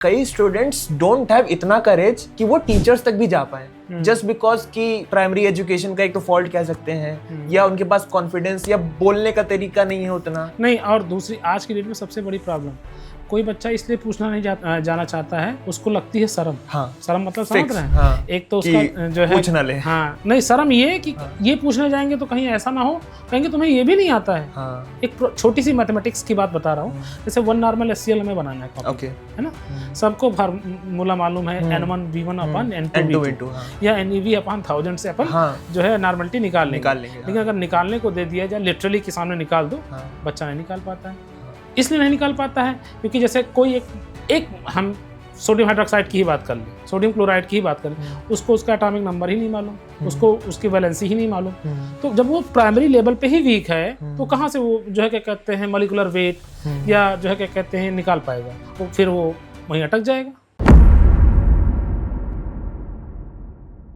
कई students don't have इतना करेज कि वो टीचर्स तक भी जा पाए जस्ट बिकॉज कि प्राइमरी एजुकेशन का एक तो फॉल्ट कह सकते हैं या उनके पास कॉन्फिडेंस या बोलने का तरीका नहीं है उतना नहीं। और दूसरी आज की डेट में सबसे बड़ी प्रॉब्लम, कोई बच्चा इसलिए पूछना नहीं जाना चाहता है, उसको लगती है शर्म। हाँ। शर्म मतलब समझ रहे हैं? हाँ। एक तो उसका जो है पूछना ले। हाँ नहीं, शर्म ये कि ये पूछने जाएंगे तो कहीं ऐसा ना हो कहेंगे तुम्हें ये भी नहीं आता है। हाँ। एक छोटी सी मैथमेटिक्स की बात बता रहा हूँ, जैसे 1 नॉर्मल SCL हमें बनाना है कॉपी, है ना? सबको फार्मूला मालूम है N1 V1 अपन N2 V2 या NEV अपन 1000 से अपन जो है नॉर्मलिटी निकाल लेंगे। लेकिन अगर निकालने को दे दिया जाए लिटरली के सामने निकाल दो, बच्चा नहीं निकाल पाता है। इसलिए नहीं निकाल पाता है क्योंकि जैसे कोई एक हम सोडियम हाइड्रोक्साइड की ही बात कर लें, सोडियम क्लोराइड की ही बात करें, उसको उसका एटॉमिक नंबर ही नहीं मालूम, उसको उसकी वैलेंसी ही नहीं मालूम। तो जब वो प्राइमरी लेवल पे ही वीक है तो कहाँ से वो जो है क्या कहते हैं मॉलिक्यूलर वेट या जो है क्या कहते हैं निकाल पाएगा? तो फिर वो वहीं अटक जाएगा।